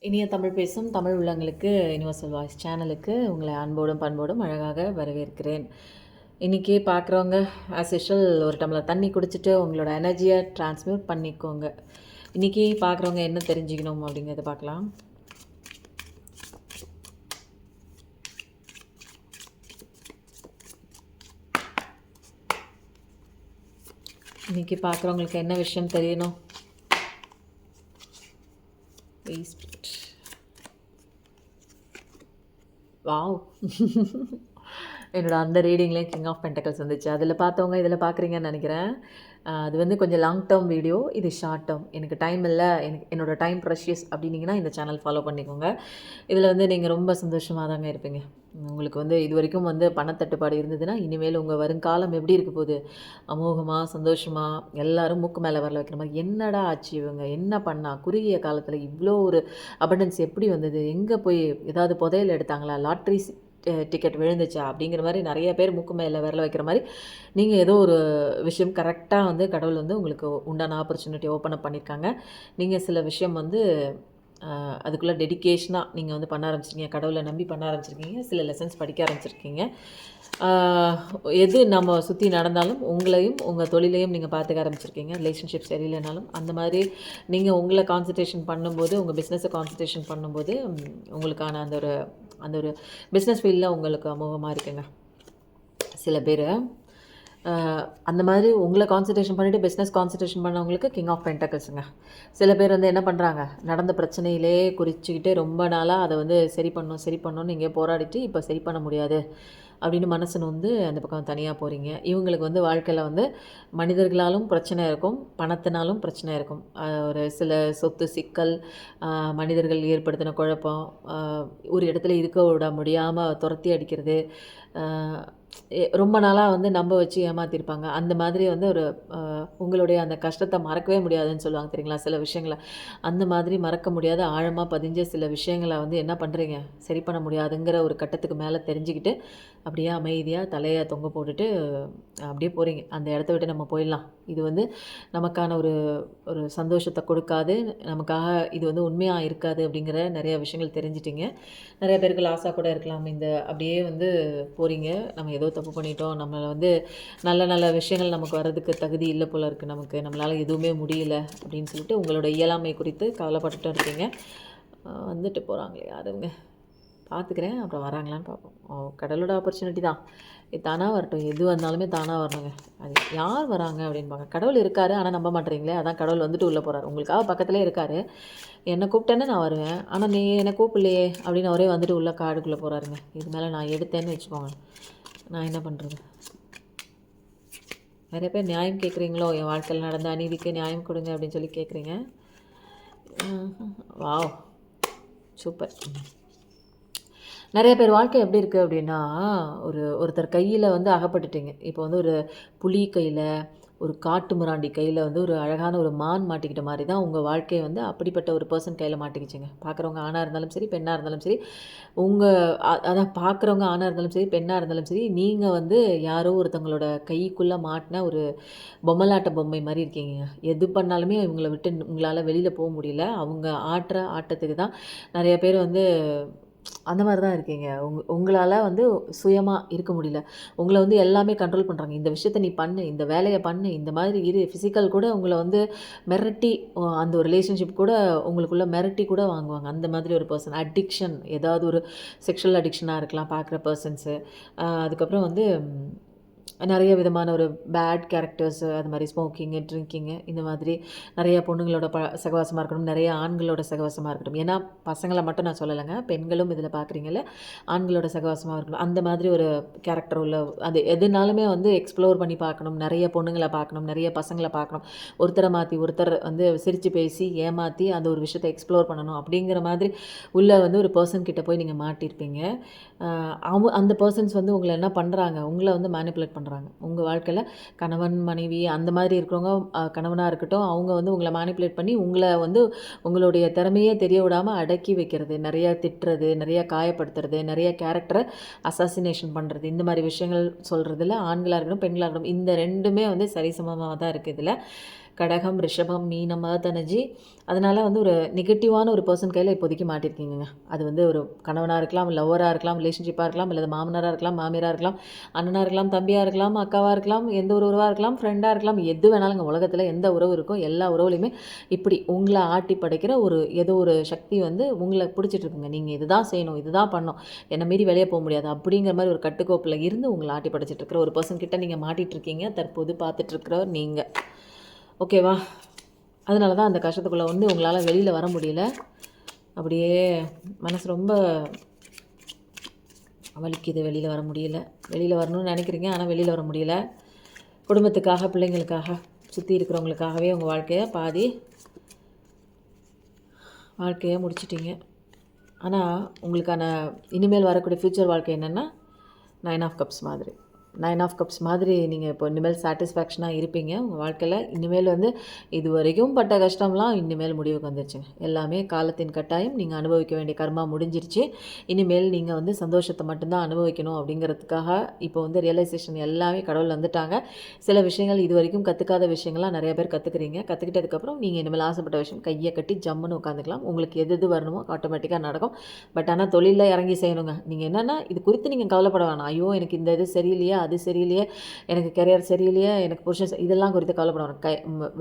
இனிய தமிழ் பேசும் தமிழ் உள்ளங்களுக்கு யுனிவர்சல் வாய்ஸ் சேனலுக்கு உங்களை அன்போடும் பண்போடும் அழகாக வரவேற்கிறேன். இன்றைக்கி பார்க்குறவங்க ஆஸ் யூஷுவல் ஒரு டம்ளர் தண்ணி குடிச்சிட்டு உங்களோட எனர்ஜியை ட்ரான்ஸ்மியூட் பண்ணிக்கோங்க. இன்றைக்கி பார்க்குறவங்க என்ன தெரிஞ்சுக்கணும் அப்படிங்கிறத பார்க்கலாம். இன்றைக்கி பார்க்குறவங்களுக்கு என்ன விஷயம் தெரியணும்? வாவ் என்னோட அந்த ரீடிங்லேயே கிங் ஆஃப் பென்டக்கல்ஸ் வந்துச்சு. அதில் பார்த்தவங்க இதில் பார்க்குறீங்கன்னு நினைக்கிறேன். அது வந்து கொஞ்சம் லாங் டேர்ம் வீடியோ, இது ஷார்ட் டேர்ம். எனக்கு டைம் இல்லை, என்னோடய டைம் ப்ரெஷியஸ் அப்படின்னீங்கன்னா இந்த சேனல் ஃபாலோ பண்ணிக்கோங்க. இதில் வந்து நீங்கள் ரொம்ப சந்தோஷமாக தாங்க இருப்பீங்க. உங்களுக்கு வந்து இது வரைக்கும் வந்து பணத்தட்டுப்பாடு இருந்ததுன்னா இனிமேல் உங்கள் வருங்காலம் எப்படி இருக்க போகுது? அமோகமாக, சந்தோஷமாக, எல்லோரும் மூக்கு மேலே வரல வைக்கிற மாதிரி. என்னடா ஆச்சு இவங்க, என்ன பண்ணா, குறுகிய காலத்தில் இவ்வளோ ஒரு அபண்டன்ஸ் எப்படி வந்தது, எங்கே போய் ஏதாவது புதையல் எடுத்தாங்களா, லாட்ரி டிக்கெட் விழுந்துச்சா அப்படிங்கிற மாதிரி நிறைய பேர் மூக்கு மேலே விரல வைக்கிற மாதிரி நீங்கள் ஏதோ ஒரு விஷயம் கரெக்டாக வந்து கடவுள் வந்து உங்களுக்கு உண்டான ஆப்பர்ச்சுனிட்டி ஓப்பன் அப் பண்ணியிருக்காங்க. நீங்கள் சில விஷயம் வந்து அதுக்குள்ளே டெடிக்கேஷனாக நீங்கள் வந்து பண்ண ஆரம்பிச்சிருக்கீங்க, கடவுளை நம்பி பண்ண ஆரம்பிச்சிருக்கீங்க, சில லெசன்ஸ் படிக்க ஆரம்பிச்சிருக்கீங்க. எது நம்ம சுற்றி நடந்தாலும் உங்களையும் உங்கள் தொழிலையும் நீங்கள் பார்த்துக்க ஆரம்பிச்சிருக்கீங்க. ரிலேஷன்ஷிப் சரியில்லைனாலும் அந்த மாதிரி நீங்கள் உங்களை கான்சன்ட்ரேஷன் பண்ணும்போது, உங்கள் பிஸ்னஸை கான்சன்ட்ரேஷன் பண்ணும்போது உங்களுக்கான அந்த ஒரு பிஸ்னஸ் ஃபீல்டில் உங்களுக்கு அமோகமாக இருக்குங்க. சில பேர் அந்த மாதிரி உங்களை கான்சன்ட்ரேஷன் பண்ணிவிட்டு பிஸ்னஸ் கான்சன்ட்ரேஷன் பண்ணவங்களுக்கு கிங் ஆஃப் பென்டக்கல்ஸுங்க. சில பேர் வந்து என்ன பண்ணுறாங்க, நடந்த பிரச்சனையிலே குறிச்சிக்கிட்டு ரொம்ப நாளாக அதை வந்து சரி பண்ணணும்னு இங்கே போராடிட்டு இப்போ சரி பண்ண முடியாது அப்படின்னு மனசு வந்து அந்த பக்கம் தனியாக போகிறீங்க. இவங்களுக்கு வந்து வாழ்க்கையில் வந்து மனிதர்களாலும் பிரச்சனை இருக்கும், பணத்தினாலும் பிரச்சனை இருக்கும். ஒரு சில சொத்து சிக்கல், மனிதர்கள் ஏற்படுத்தின குழப்பம், ஒரு இடத்துல இருக்க விட முடியாமல் துரத்தி அடிக்கிறது, ரொம்ப நாளாக வந்து நம்ப வச்சு ஏமாற்றிருப்பாங்க. அந்த மாதிரி வந்து ஒரு உங்களுடைய அந்த கஷ்டத்தை மறக்கவே முடியாதுன்னு சொல்லுவாங்க தெரியுங்களா, சில விஷயங்களை. அந்த மாதிரி மறக்க முடியாத ஆழமாக பதிஞ்ச சில விஷயங்களை வந்து என்ன பண்ணுறீங்க, சரி பண்ண முடியாதுங்கிற ஒரு கட்டத்துக்கு மேலே தெரிஞ்சுக்கிட்டு அப்படியே அமைதியாக தலையை தொங்க போட்டுட்டு அப்படியே போகிறீங்க. அந்த இடத்த விட்டு நம்ம போயிடலாம், இது வந்து நமக்கான ஒரு ஒரு சந்தோஷத்தை கொடுக்காது, நமக்காக இது வந்து உண்மையாக இருக்காது அப்படிங்கிற நிறைய விஷயங்கள் தெரிஞ்சிட்டிங்க. நிறைய பேருக்கு லாஸாக கூட இருக்கலாம். இந்த அப்படியே வந்து போகிறீங்க, நம்ம ஏதோ தப்பு பண்ணிட்டோம், நம்மளை வந்து நல்ல நல்ல விஷயங்கள் நமக்கு வர்றதுக்கு தகுதி இல்லை போல இருக்குது, நம்மளால் எதுவுமே முடியல அப்படின்னு சொல்லிட்டு உங்களோட இயலாமை குறித்து கவலைப்பட்டுட்டு இருக்கீங்க. வந்துட்டு போகிறாங்களே யாருங்க, பார்த்துக்கிறேன் அப்புறம் வராங்களான்னு பார்ப்போம். கடவுளோட ஆப்பர்ச்சுனிட்டி தான், இது தானாக வரட்டும், எது வந்தாலுமே தானாக வரணுங்க. அது யார் வராங்க அப்படின்பாங்க. கடவுள் இருக்கார், ஆனால் நம்ப மாட்டேறீங்களே, அதான் கடவுள் வந்துட்டு உள்ளே போகிறார். உங்களுக்காக பக்கத்துலேயே இருக்கார். என்னை கூப்பிட்டேன்னு நான் வருவேன், ஆனால் நீ என்னை கூப்பிடலையே அப்படின்னு அவரே வந்துட்டு உள்ளே காடுக்குள்ளே போகிறாருங்க. இது மேலே நான் எடுத்தேன்னு வச்சுக்கோங்க, நான் என்ன பண்ணுறது? நிறைய பேர் நியாயம் கேட்குறீங்களோ, என் வாழ்க்கையில் நடந்த அநீதிக்கு நியாயம் கொடுங்க அப்படின்னு சொல்லி கேட்குறீங்க. Wow, super. நிறைய பேர் வாழ்க்கை எப்படி இருக்குது அப்படின்னா, ஒருத்தர் கையில் வந்து அகப்பட்டுட்டீங்க. இப்போ வந்து ஒரு புலி கையில், ஒரு காட்டு மிராண்டி கையில் வந்து ஒரு அழகான ஒரு மான் மாட்டிக்கிட்ட மாதிரி தான் உங்கள் வாழ்க்கையை வந்து அப்படிப்பட்ட ஒரு பர்சன் கையில் மாட்டிக்கிச்சிங்க. பார்க்குறவங்க ஆணாக இருந்தாலும் சரி, பெண்ணாக இருந்தாலும் சரி, அதான் பார்க்குறவங்க ஆணாக இருந்தாலும் சரி, பெண்ணாக இருந்தாலும் சரி, நீங்கள் வந்து யாரோ ஒருத்தவங்களோட கைக்குள்ளே மாட்டின ஒரு பொம்மலாட்ட பொம்மை மாதிரி இருக்கீங்க. எது பண்ணாலுமே இவங்களை விட்டு உங்களால் வெளியில் போக முடியல. அவங்க ஆட்டுற ஆட்டத்துக்கு தான் நிறைய பேர் வந்து அந்த மாதிரி தான் இருக்கீங்க. உங்களால் வந்து சுயமாக இருக்க முடியல. உங்களை வந்து எல்லாமே கண்ட்ரோல் பண்ணுறாங்க. இந்த விஷயத்த நீ பண்ணு, இந்த வேலையை பண்ணு, இந்த மாதிரி இரு. ஃபிசிக்கல் கூட உங்களை வந்து மிரட்டி, அந்த ஒரு ரிலேஷன்ஷிப் கூட உங்களுக்குள்ளே மிரட்டி கூட வாங்குவாங்க. அந்த மாதிரி ஒரு பர்சன். அடிக்ஷன், ஏதாவது ஒரு செக்ஷுவல் அடிக்ஷனாக இருக்கலாம் பார்க்குற பர்சன்ஸு. அதுக்கப்புறம் வந்து நிறைய விதமான ஒரு பேட் கேரக்டர்ஸு, அது மாதிரி ஸ்மோக்கிங்கு, ட்ரிங்கிங்கு, இந்த மாதிரி நிறைய பொண்ணுங்களோட சகவாசமாக இருக்கட்டும், நிறைய ஆண்களோட சகவாசமாக இருக்கட்டும். ஏன்னா பசங்களை மட்டும் நான் சொல்லலைங்க, பெண்களும் இதில் பார்க்குறீங்கல்ல, ஆண்களோட சகவாசமாக இருக்கணும். அந்த மாதிரி ஒரு கேரக்டர் உள்ள, அது எதுனாலுமே வந்து எக்ஸ்ப்ளோர் பண்ணி பார்க்கணும், நிறைய பொண்ணுங்களை பார்க்கணும், நிறைய பசங்களை பார்க்கணும், ஒருத்தரை மாற்றி ஒருத்தர் வந்து சிரித்து பேசி ஏமாற்றி அந்த ஒரு விஷயத்தை எக்ஸ்ப்ளோர் பண்ணணும் அப்படிங்கிற மாதிரி உள்ள வந்து ஒரு பர்சன் கிட்ட போய் நீங்கள் மாட்டியிருப்பீங்க. அந்த பர்சன்ஸ் வந்து உங்களை என்ன பண்ணுறாங்க, உங்களை வந்து மேனிப்புலேட் பண்ணுறாங்க. உங்கள் வாழ்க்கையில் கணவன் மனைவி அந்த மாதிரி இருக்கிறவங்க, கணவனாக இருக்கட்டும், அவங்க வந்து உங்களை மேனிப்புலேட் பண்ணி உங்களை வந்து உங்களுடைய திறமையே தெரிய விடாமல் அடக்கி வைக்கிறது, நிறையா திட்டுறது, நிறையா காயப்படுத்துறது, நிறைய கேரக்டரை அசாசினேஷன் பண்ணுறது, இந்த மாதிரி விஷயங்கள் சொல்கிறதுல ஆண்களாக இருக்கட்டும் பெண்களாக இருக்கட்டும், இந்த ரெண்டுமே வந்து சரிசமமாக தான் இருக்குது. இதில் கடகம், ரிஷபம், மீனம், எர்த் எனர்ஜி. அதனால் வந்து ஒரு நெகட்டிவான ஒரு பர்சன் கையில் இப்போதைக்கு மாட்டியிருக்கீங்க. அது வந்து ஒரு கணவனாக இருக்கலாம், லவ்வராக இருக்கலாம், ரிலேஷன்ஷிப்பாக இருக்கலாம், இல்லை மாமனாராக இருக்கலாம், மாமியாராக இருக்கலாம், அண்ணனாக இருக்கலாம், தம்பியாக இருக்கலாம், அக்காவாக இருக்கலாம், எந்த ஒரு உறவாக இருக்கலாம், ஃப்ரெண்டாக இருக்கலாம், எது வேணாலும் உலகத்தில் எந்த உறவு இருக்கோ எல்லா உறவுலையுமே இப்படி உங்களை ஆட்டி படைக்கிற ஒரு ஏதோ ஒரு சக்தி வந்து உங்களை பிடிச்சிட்ருக்குங்க. நீங்கள் இதுதான் செய்யணும், இதுதான் பண்ணணும், என்னை மீறி வெளியே போக முடியாது அப்படிங்கிற மாதிரி ஒரு கட்டுக்கோப்பில் இருந்து உங்களை ஆட்டி படைச்சிட்ருக்கிற ஒரு பர்சன் கிட்ட நீங்கள் மாட்டிகிட்ருக்கீங்க தற்போது பார்த்துட்ருக்கிற நீங்கள். ஓகேவா? அதனால தான் அந்த கஷ்டத்துக்குள்ளே வந்து உங்களால் வெளியில் வர முடியல. அப்படியே மனசு ரொம்ப வலிக்குது, வெளியில் வர முடியல. வெளியில் வரணும்னு நினைக்கிறீங்க, ஆனால் வெளியில் வர முடியல. குடும்பத்துக்காக, பிள்ளைங்களுக்காக, சுற்றி இருக்கிறவங்களுக்காகவே உங்கள் வாழ்க்கையை முடிச்சிட்டிங்க. ஆனால் உங்களுக்கான இனிமேல் வரக்கூடிய ஃப்யூச்சர் வாழ்க்கை என்னென்னா 9 ஆஃப் கப்ஸ் மாதிரி. 9 ஆஃப் கப்ஸ் மாதிரி நீங்கள் இப்போ இனிமேல் சாட்டிஸ்ஃபேக்ஷனாக இருப்பீங்க உங்கள் வாழ்க்கையில். இனிமேல் வந்து இது வரைக்கும் பட்ட கஷ்டம்லாம் இனிமேல் முடிவுக்கு வந்துருச்சுங்க. எல்லாமே காலத்தின் கட்டாயம். நீங்கள் அனுபவிக்க வேண்டிய கர்மா முடிஞ்சிருச்சு. இனிமேல் நீங்கள் வந்து சந்தோஷத்தை மட்டும்தான் அனுபவிக்கணும் அப்படிங்கிறதுக்காக இப்போ வந்து ரியலைசேஷன் எல்லாமே கடவுள் வந்துட்டாங்க. சில விஷயங்கள் இது வரைக்கும் கற்றுக்காத விஷயங்கள்லாம் நிறைய பேர் கற்றுக்குறீங்க. கற்றுக்கிட்டதுக்கப்புறம் நீங்கள் இனிமேல் ஆசைப்பட்ட விஷயம் கையை கட்டி ஜம்முன்னு உட்காந்துக்கலாம். உங்களுக்கு எது வரணுமோ ஆட்டோமேட்டிக்காக நடக்கும். பட் ஆனால் தொழிலில் இறங்கி செய்யணுங்க. நீங்கள் என்னென்னா இது குறித்து நீங்கள் கவலைப்பட வேணாம். ஐயோ எனக்கு இந்த இது சரியில்லையா, அது சரியில்லையே, எனக்கு கெரியர் சரியில்லையே, எனக்கு புருஷன் இதெல்லாம் குறித்து கவலைப்படணும்.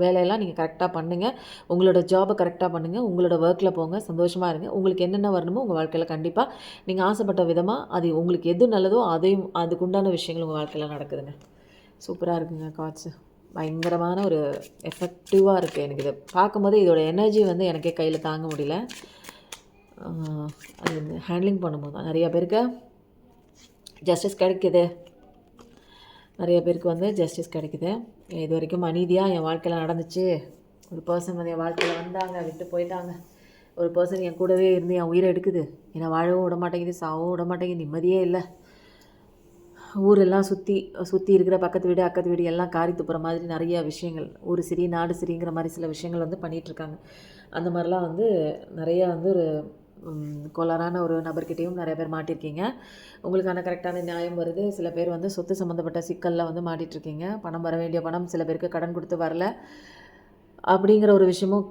வேலையெல்லாம் நீங்கள் கரெக்டாக பண்ணுங்கள். உங்களோட ஜாபை கரெக்டாக பண்ணுங்கள். உங்களோட ஒர்க்கில் போங்க, சந்தோஷமாக இருங்க. உங்களுக்கு என்னென்ன வரணுமோ உங்கள் வாழ்க்கையில் கண்டிப்பாக நீங்கள் ஆசைப்பட்ட விதமாக அது உங்களுக்கு எது நல்லதோ அதையும் அதுக்குண்டான விஷயங்கள் உங்கள் வாழ்க்கையில் நடக்குதுங்க. சூப்பராக இருக்குங்க கார்ட்ஸு. பயங்கரமான ஒரு எஃபெக்டிவாக இருக்குது. எனக்கு இதை பார்க்கும்போது இதோட எனர்ஜி வந்து எனக்கே கையில் தாங்க முடியல. அது ஹேண்ட்லிங் பண்ணும்போது தான் நிறைய பேருக்கு ஜஸ்டிஸ் கிடைக்குது. நிறைய பேருக்கு வந்து ஜஸ்டிஸ் கிடைக்குது. இது வரைக்கும் அநீதியாக என் வாழ்க்கையில் நடந்துச்சு. ஒரு பர்சன் வந்து என் வாழ்க்கையில் வந்தாங்க, விட்டு போயிட்டாங்க. ஒரு பர்சன் என் கூடவே இருந்து என் உயிரை எடுக்குது. என்னை வாழவும் விட மாட்டேங்குது, சாகவும் விட மாட்டேங்குது, நிம்மதியே இல்லை. ஊரெல்லாம் சுற்றி இருக்கிற பக்கத்து வீடு, அக்கத்து வீடு எல்லாம் காரி துப்புற மாதிரி நிறைய விஷயங்கள். ஊர் சரி நாடு சரிங்கிற மாதிரி சில விஷயங்கள் வந்து பண்ணிகிட்ருக்காங்க. அந்த மாதிரிலாம் வந்து நிறையா வந்து ஒரு கோளாறான ஒரு நபர்கிட்டையும் நிறைய பேர் மாட்டியிருக்கீங்க. உங்களுக்கான கரெக்டான நியாயம் வருது. சில பேர் வந்து சொத்து சம்மந்தப்பட்ட சிக்கலில் வந்து மாட்டிகிட்ருக்கீங்க. பணம் வர வேண்டிய பணம் சில பேருக்கு கடன் கொடுத்து வரல அப்படிங்கிற ஒரு விஷயமும்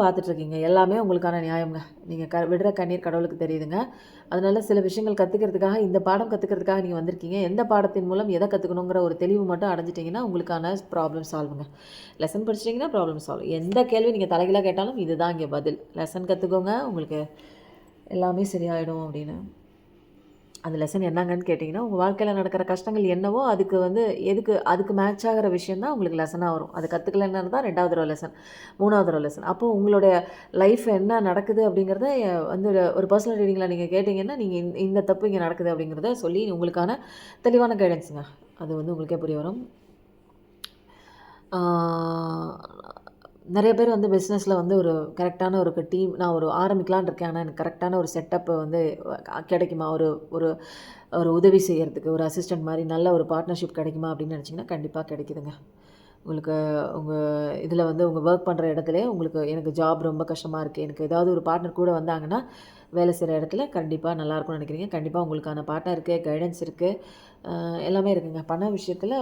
பார்த்துட்ருக்கீங்க. எல்லாமே உங்களுக்கான நியாயங்க. நீங்கள் விடுற கண்ணீர் கடவுளுக்கு தெரியுதுங்க. அதனால் சில விஷயங்கள் கற்றுக்கிறதுக்காக, இந்த பாடம் கற்றுக்கிறதுக்காக நீங்கள் வந்திருக்கீங்க. எந்த பாடத்தின் மூலம் எதை கற்றுக்கணுங்கிற ஒரு தெளிவு மட்டும் அடைஞ்சிட்டிங்கன்னா உங்களுக்கான ப்ராப்ளம் சால்வுங்க. லெசன் படிச்சிட்டிங்கன்னா ப்ராப்ளம் சால்வ். எந்த கேள்வி நீங்கள் தலைகீழாக கேட்டாலும் இதுதான் இங்கே பதில். லெசன் கற்றுக்கோங்க, உங்களுக்கு எல்லாமே சரியாயிடும் அப்படின்னு. அந்த லெசன் என்னங்கன்னு கேட்டிங்கன்னா, உங்கள் வாழ்க்கையில் நடக்கிற கஷ்டங்கள் என்னவோ அதுக்கு வந்து அதுக்கு மேட்ச் ஆகிற விஷயம் தான் உங்களுக்கு லெசனாக வரும். அது கற்றுக்கலன்னு தான் 2வது தடவை லெசன், 3வது தடவை லெசன். அப்போது உங்களுடைய லைஃப் என்ன நடக்குது அப்படிங்கிறத வந்து ஒரு பர்சனல் ரீடிங்கில் நீங்கள் கேட்டிங்கன்னா, நீங்கள் இந்த தப்பு இங்கே நடக்குது அப்படிங்கிறத சொல்லி உங்களுக்கான தெளிவான கைடன்ஸுங்க. அது வந்து உங்களுக்கே புரிய வரும். நிறைய பேர் வந்து பிஸ்னஸில் வந்து ஒரு கரெக்டான ஒரு டீம் நான் ஆரம்பிக்கலான்னு இருக்கேன். ஆனால் எனக்கு கரெக்டான ஒரு செட்டப்பு வந்து கிடைக்குமா, ஒரு ஒரு ஒரு உதவி செய்கிறதுக்கு ஒரு அசிஸ்டன்ட் மாதிரி நல்ல ஒரு பார்ட்னர்ஷிப் கிடைக்குமா அப்படின்னு நினச்சிங்கன்னா கண்டிப்பாக கிடைக்குதுங்க. உங்களுக்கு உங்கள் இதில் வந்து உங்கள் ஒர்க் பண்ணுற இடத்துலே எனக்கு ஜாப் ரொம்ப கஷ்டமாக இருக்குது, எனக்கு ஏதாவது ஒரு பார்ட்னர் கூட வந்தாங்கன்னா வேலை செய்கிற இடத்துல கண்டிப்பாக நல்லாயிருக்கும்னு நினைக்கிறீங்க. கண்டிப்பாக உங்களுக்கான பார்ட்னர் இருக்குது, கைடன்ஸ் இருக்குது, எல்லாமே இருக்குதுங்க. பண விஷயத்தில்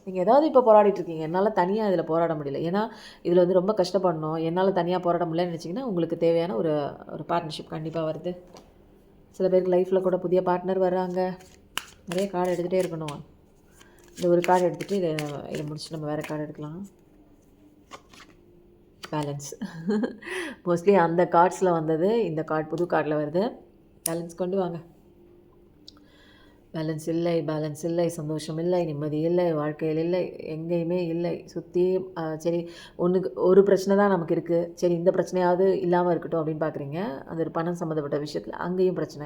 நீங்கள் ஏதாவது இப்போ போராடிட்டுருக்கீங்க. என்னால் தனியாக இதில் போராட முடியல, ஏன்னா இதில் வந்து ரொம்ப கஷ்டப்படணும், என்னால் தனியாக போராட முடியலன்னு நினச்சிங்கன்னா உங்களுக்கு தேவையான ஒரு பார்ட்னர்ஷிப் கண்டிப்பாக வருது. சில பேருக்கு லைஃப்பில் கூட புதிய பார்ட்னர் வர்றாங்க. நிறைய கார்டு எடுத்துகிட்டே இருக்கணும். இந்த ஒரு கார்டு எடுத்துகிட்டு இதை முடிச்சுட்டு நம்ம வேறு கார்டு எடுக்கலாம். பேலன்ஸ் மோஸ்ட்லி அந்த கார்ட்ஸில் வந்தது இந்த கார்டு புது கார்டில் வருது. பேலன்ஸ் கொண்டு வாங்க. பேலன்ஸ் இல்லை, சந்தோஷம் இல்லை, நிம்மதி இல்லை, வாழ்க்கையில் இல்லை, எங்கேயுமே இல்லை. சுற்றி சரி ஒரு பிரச்சனை தான் நமக்கு இருக்குது, சரி இந்த பிரச்சனையாவது இல்லாமல் இருக்கட்டும் அப்படின்னு பார்க்குறீங்க. அது ஒரு பணம் சம்மந்தப்பட்ட விஷயத்தில் அங்கேயும் பிரச்சனை.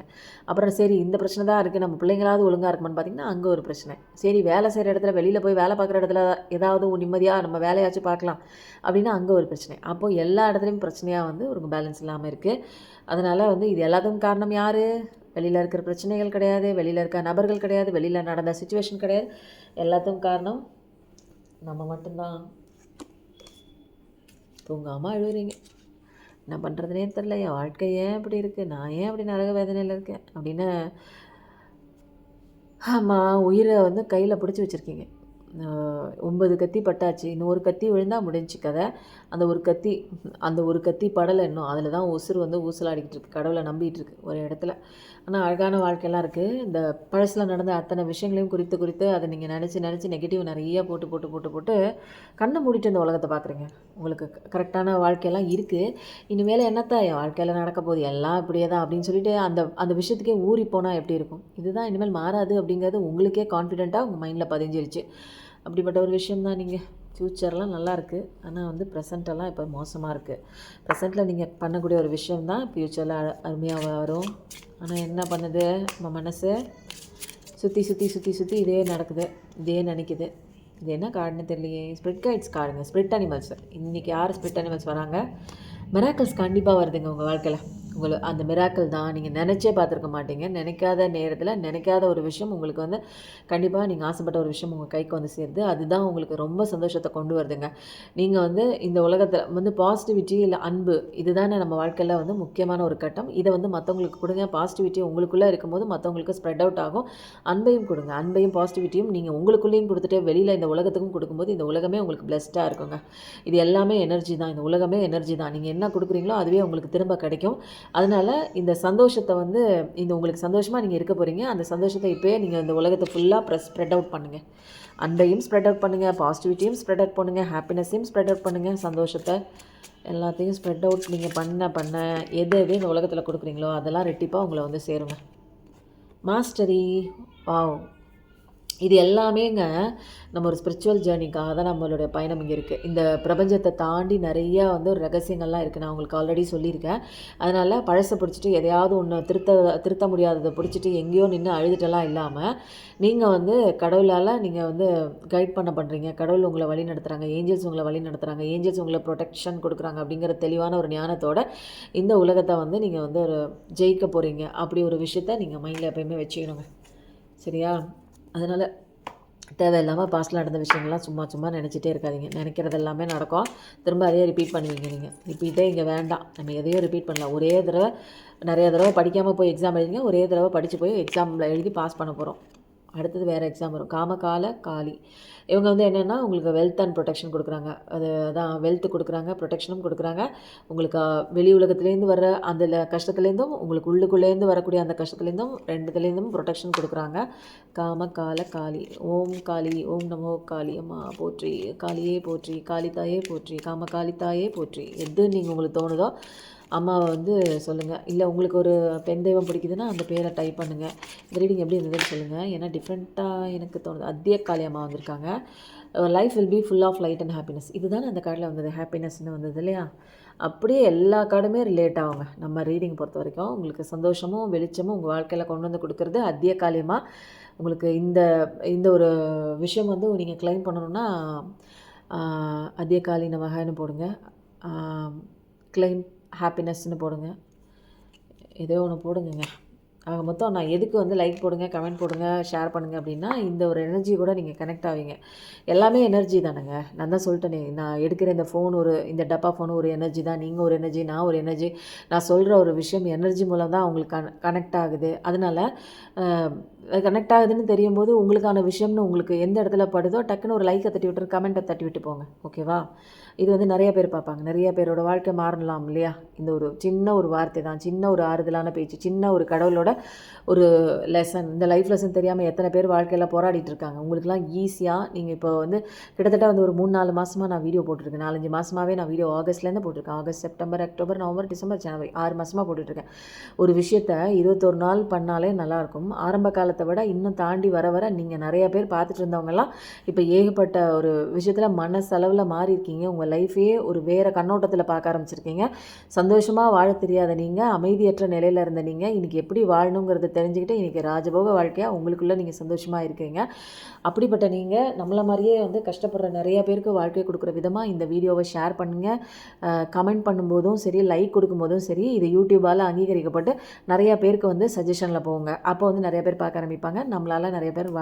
அப்புறம் சரி இந்த பிரச்சனை தான் இருக்குது, நம்ம பிள்ளைங்களாவது ஒழுங்காக இருக்குமான்னு பார்த்தீங்கன்னா அங்கே ஒரு பிரச்சனை. சரி வேலை செய்கிற இடத்துல, வெளியில் போய் வேலை பார்க்குற இடத்துல ஏதாவது நிம்மதியாக நம்ம வேலையாச்சும் பார்க்கலாம் அப்படின்னா அங்கே ஒரு பிரச்சனை. அப்போது எல்லா இடத்துலையும் பிரச்சனையாக வந்து ஒரு பேலன்ஸ் இல்லாமல் இருக்குது. அதனால் வந்து இது எல்லாத்துக்கும் காரணம் யார்? வெளியில் இருக்கிற பிரச்சனைகள் கிடையாது, வெளியில் இருக்க நபர்கள் கிடையாது, வெளியில் நடந்த சிச்சுவேஷன் கிடையாது. எல்லாத்துக்கும் காரணம் நம்ம மட்டும்தான். தூங்காமல் அழுகுறீங்க, என்ன பண்ணுறதுனே தெரில, என் வாழ்க்கை ஏன் இப்படி இருக்குது, நான் ஏன் அப்படி நரக வேதனையில் இருக்கேன் அப்படின்னு ஆமாம் உயிரை வந்து கையில் பிடிச்சி வச்சுருக்கீங்க. 9 கத்தி பட்டாச்சு, இன்னும் ஒரு கத்தி விழுந்தால் முடிஞ்சு கதை. அந்த ஒரு கத்தி படலை இன்னும், அதில் தான் உசுறு வந்து ஊசலாடிக்கிட்டு இருக்கு, கடவுளை நம்பிக்கிட்டு இருக்கு ஒரு இடத்துல. ஆனால் அழகான வாழ்க்கையெல்லாம் இருக்குது. இந்த பழசில் நடந்த அத்தனை விஷயங்களையும் குறித்து அதை நீங்கள் நினச்சி நெகட்டிவ் நிறையா போட்டு கண்ணை மூடிட்டு இந்த உலகத்தை பார்க்குறீங்க. உங்களுக்கு கரெக்டான வாழ்க்கையெல்லாம் இருக்குது. இனிமேல் என்னத்தான் என் வாழ்க்கையில் நடக்க போகுது, எல்லாம் இப்படியே தான் அப்படின்னு சொல்லிட்டு அந்த விஷயத்துக்கே ஊறி போனால் எப்படி இருக்கும்? இதுதான் இனிமேல் மாறாது அப்படிங்கிறது உங்களுக்கே கான்ஃபிடென்ட்டாக உங்கள் மைண்டில் பதிஞ்சிருச்சு. அப்படிப்பட்ட ஒரு விஷயம்தான். நீங்கள் ஃப்யூச்சர்லாம் நல்லாயிருக்கு, ஆனால் வந்து ப்ரெசென்ட்டெல்லாம் இப்போ மோசமாக இருக்குது. ப்ரெசென்ட்டில் நீங்கள் பண்ணக்கூடிய ஒரு விஷயம்தான் ஃப்யூச்சரில் அருமையாக வரும். ஆனால் என்ன பண்ணுது நம்ம மனசு? சுற்றி இதே நடக்குது, இதே நினைக்குது. இது என்ன கார்டுன்னு தெரியலையே. ஸ்பிரிட் கைட்ஸ் கார்டுங்க, ஸ்பிரிட் அனிமல்ஸ். இன்றைக்கி யார் ஸ்பிரிட் அனிமல்ஸ் வராங்க? மிராக்கிள்ஸ் கண்டிப்பாக வருதுங்க உங்கள் வாழ்க்கையில். அந்த மிராக்கிள் தான் நீங்கள் நினச்சே பார்த்துருக்க மாட்டீங்க. நினைக்காத நேரத்தில் நினைக்காத ஒரு விஷயம் உங்களுக்கு வந்து கண்டிப்பாக நீங்கள் ஆசைப்பட்ட ஒரு விஷயம் உங்கள் கைக்கு வந்து சேருது. அதுதான் உங்களுக்கு ரொம்ப சந்தோஷத்தை கொண்டு வருதுங்க. நீங்கள் வந்து இந்த உலகத்தில் வந்து பாசிட்டிவிட்டி இல்லை அன்பு, இதுதானே நம்ம வாழ்க்கையில் வந்து முக்கியமான ஒரு கட்டம். இதை வந்து மற்றவங்களுக்கு கொடுங்க. பாசிட்டிவிட்டி உங்களுக்குள்ளே இருக்கும்போது மற்றவங்களுக்கு ஸ்ப்ரெட் அவுட் ஆகும். அன்பையும் கொடுங்க. அன்பையும் பாசிட்டிவிட்டியும் நீங்கள் உங்களுக்குள்ளேயும் கொடுத்துட்டு வெளியில் இந்த உலகத்துக்கும் கொடுக்கும்போது இந்த உலகமே உங்களுக்கு பிளெஸ்டாக இருக்குங்க. இது எல்லாமே எனர்ஜி தான். இந்த உலகமே எனர்ஜி தான். நீங்கள் என்ன கொடுக்குறீங்களோ அதுவே உங்களுக்கு திரும்ப கிடைக்கும். அதனால் இந்த சந்தோஷத்தை வந்து உங்களுக்கு சந்தோஷமாக நீங்கள் இருக்க போகிறீங்க. அந்த சந்தோஷத்தை இப்போயே நீங்கள் இந்த உலகத்தை ஃபுல்லாக ஸ்ப்ரெட் அவுட் பண்ணுங்கள். அன்பையும் ஸ்ப்ரெட் அவுட் பண்ணுங்கள், பாசிட்டிவிட்டியும் ஸ்ப்ரெட் அவுட் பண்ணுங்கள், ஹாப்பினஸையும் ஸ்ப்ரெட் அவுட் பண்ணுங்கள், சந்தோஷத்தை எல்லாத்தையும் ஸ்ப்ரெட் அவுட் நீங்கள் பண்ண எது இந்த உலகத்தில் கொடுக்குறீங்களோ அதெல்லாம் ரெட்டிப்பாக உங்களை வந்து சேருங்க. Mastery wow. இது எல்லாமேங்க நம்ம ஒரு ஸ்பிரிச்சுவல் ஜேர்னிக்காக தான் நம்மளுடைய பயணம் இங்கே இருக்குது. இந்த பிரபஞ்சத்தை தாண்டி நிறையா வந்து ஒரு ரகசியங்கள்லாம் இருக்குது. நான் உங்களுக்கு ஆல்ரெடி சொல்லியிருக்கேன். அதனால் பழசை பிடிச்சிட்டு எதையாவது ஒன்று திருத்த முடியாததை பிடிச்சிட்டு எங்கேயோ நின்று அழுதுட்டெல்லாம் இல்லாமல் நீங்கள் வந்து கடவுளால் நீங்கள் வந்து கைட் பண்ணுறீங்க. கடவுள் உங்களை வழி நடத்துகிறாங்க, ஏஞ்சல்ஸ் உங்களை வழி நடத்துகிறாங்க, ஏஞ்சல்ஸ் உங்களை ப்ரொடெக்ஷன் கொடுக்குறாங்க அப்படிங்கிற தெளிவான ஒரு ஞானத்தோட இந்த உலகத்தை வந்து நீங்கள் வந்து ஒரு ஜெயிக்க போகிறீங்க. அப்படி ஒரு விஷயத்த நீங்கள் மைண்டில் எப்போயுமே வச்சுக்கணுங்க. சரியா? அதனால் தேவையில்லாமல் பாஸ்ட்டில் நடந்த விஷயங்கள்லாம் சும்மா நினச்சிட்டே இருக்காதிங்க. நினைக்கிறது எல்லாமே நடக்கும். திரும்ப அதையே ரிப்பீட் பண்ணுவீங்க. நீங்கள் ரிப்பீட்டே இங்கே வேண்டாம். நம்ம எதையும் ரிப்பீட் பண்ணலாம். ஒரே தடவை நிறைய தடவை படிக்காமல் போய் எக்ஸாம் எழுதிங்க, ஒரே தடவை படித்து போய் எக்ஸாமில் எழுதி பாஸ் பண்ண போகிறோம். அடுத்தது வேறு எக்ஸாம் வரும். காமகால காளி இவங்க வந்து என்னென்னா உங்களுக்கு வெல்த் அண்ட் ப்ரொடெக்ஷன் கொடுக்குறாங்க. அதான் வெல்த்து கொடுக்குறாங்க, ப்ரொடெக்ஷனும் கொடுக்குறாங்க. உங்களுக்கு வெளி உலகத்துலேருந்து வர அந்த கஷ்டத்துலேருந்தும் உங்களுக்கு உள்ளுக்குள்ளேருந்து வரக்கூடிய அந்த கஷ்டத்துலேருந்தும் ரெண்டுத்துலேருந்தும் ப்ரொடெக்ஷன் கொடுக்குறாங்க. காமகால காளி. ஓம் காளி, ஓம் நமோ காளி அம்மா போற்றி, காளியே போற்றி, காளி தாயே போற்றி, காமகாளி தாயே போற்றி. எது நீங்கள் உங்களுக்கு தோணுதோ அம்மாவை வந்து சொல்லுங்கள். இல்லை உங்களுக்கு ஒரு பெண் தெய்வம் பிடிக்குதுன்னா அந்த பேரை டைப் பண்ணுங்கள். இந்த ரீடிங் எப்படி இருந்ததுன்னு சொல்லுங்கள். ஏன்னா டிஃப்ரெண்ட்டாக எனக்கு தோணுது. அத்திய காளி அம்மா வந்திருக்காங்க. Life will be full of light and happiness. இதுதானே அந்த கார்டில் வந்தது, ஹாப்பினஸ்ன்னு வந்தது இல்லையா? அப்படியே எல்லா கார்டுமே ரிலேட் ஆகுங்க. நம்ம ரீடிங் பொறுத்த வரைக்கும் உங்களுக்கு சந்தோஷமும் வெளிச்சமும் உங்கள் வாழ்க்கையில் கொண்டு வந்து கொடுக்குறது அத்திய காளியம்மா. உங்களுக்கு இந்த ஒரு விஷயம் வந்து நீங்கள் கிளைம் பண்ணணுன்னா அத்திய காளி நமகன்னு போடுங்க. கிளைம் ஹாப்பினஸ்ன்னு போடுங்க. ஏதோ ஒன்று போடுங்க. ஆக மொத்தம் நான் எதுக்கு வந்து லைக் போடுங்க, கமெண்ட் போடுங்க, ஷேர் பண்ணுங்கள் அப்படின்னா இந்த ஒரு எனர்ஜி கூட நீங்கள் கனெக்ட் ஆவீங்க. எல்லாமே எனர்ஜி தானேங்க. நான் தான் சொல்லிட்டேனே, நான் எடுக்கிற இந்த ஃபோன் இந்த டப்பா ஃபோன் ஒரு எனர்ஜி தான். நீங்கள் ஒரு எனர்ஜி, நான் ஒரு எனர்ஜி. நான் சொல்கிற ஒரு விஷயம் எனர்ஜி மூலம் தான் உங்களுக்கு கனெக்ட் ஆகுது. அதனால் கனெக்ட் ஆகுதுன்னு தெரியும் போது உங்களுக்கான விஷயம்னு உங்களுக்கு எந்த இடத்துல படுதோ டக்குன்னு ஒரு லைக்கை தட்டி விட்டுரு, கமெண்ட்டை தட்டி விட்டு போங்க. ஓகேவா? இது வந்து நிறைய பேர் பார்ப்பாங்க. நிறைய பேரோட வாழ்க்கை மாறலாம் இல்லையா? இந்த ஒரு சின்ன ஒரு வார்த்தை தான், சின்ன ஒரு ஆறுதலான பேச்சு, சின்ன ஒரு கடவுளோட ஒரு லெசன். இந்த லைஃப் லெசன் தெரியாமல் எத்தனை பேர் வாழ்க்கையில் போராடிட்டு இருக்காங்க. உங்களுக்குலாம் ஈஸியாக நீங்கள் இப்போ வந்து கிட்டத்தட்ட வந்து ஒரு 3-4 மாதமாக நான் வீடியோ போட்டிருக்கேன். 4-5 மாதமாகவே நான் வீடியோ ஆகஸ்ட்லேருந்து போட்டிருக்கேன். August, September, October, November, December, January 6 மாதமாக போட்டுட்ருக்கேன். ஒரு விஷயத்த 21 நாள் பண்ணாலே நல்லாயிருக்கும். ஆரம்ப காலத்தை விட இன்னும் தாண்டி வர நீங்கள் நிறைய பேர் பார்த்துட்டு இருந்தவங்கலாம் இப்போ ஏகப்பட்ட ஒரு விஷயத்தில் மனசளவில் மாறி இருக்கீங்க. உங்கள் லைஃபையே ஒரு வேறு கண்ணோட்டத்தில் பார்க்க ஆரம்பிச்சிருக்கீங்க. சந்தோஷமாக வாழ தெரியாத நீங்கள், அமைதியற்ற நிலையில் இருந்த நீங்கள் இன்றைக்கி எப்படி வாழணுங்கிறத தெரிஞ்சுக்கிட்டு இன்றைக்கி ராஜபோக வாழ்க்கையாக உங்களுக்குள்ளே நீங்கள் சந்தோஷமாக இருக்கீங்க. அப்படிப்பட்ட நீங்கள் நம்மளை மாதிரியே வந்து கஷ்டப்படுற நிறைய பேருக்கு வாழ்க்கை கொடுக்குற விதமாக இந்த வீடியோவை ஷேர் பண்ணுங்கள். கமெண்ட் பண்ணும்போதும் சரி, லைக் கொடுக்கும்போதும் சரி, இது யூடியூபால் அங்கீகரிக்கப்பட்டு நிறையா பேருக்கு வந்து சஜஷனில் போங்க. அப்போ வந்து நிறைய பேர் பார்க்க ஆரம்பிப்பாங்க. நம்மளால் நிறைய பேர்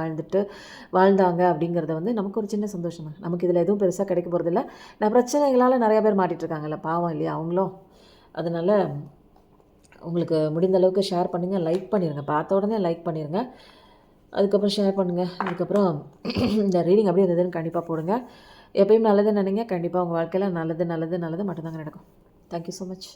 வாழ்ந்தாங்க அப்படிங்கிறத வந்து நமக்கு ஒரு சின்ன சந்தோஷம் தான். நமக்கு இதில் எதுவும் பெருசாக கிடைக்க போகிறதில்ல. பிரச்சனைகளால் நிறைய பேர் மாட்டிகிட்ருக்காங்கல்ல, பாவம் இல்லையா அவங்களும். அதனால் உங்களுக்கு முடிந்த அளவுக்கு ஷேர் பண்ணுங்கள், லைக் பண்ணிடுங்க. பார்த்த உடனே லைக் பண்ணிடுங்க. அதுக்கப்புறம் ஷேர் பண்ணுங்கள். அதுக்கப்புறம் இந்த ரீடிங் அப்படியே இருந்ததுன்னு கண்டிப்பாக போடுங்க. எப்பயும் நல்லது நினைங்க. கண்டிப்பாக உங்கள் வாழ்க்கையில் நல்லது நல்லது நல்லது மட்டும்தாங்க நடக்கும். Thank you so much.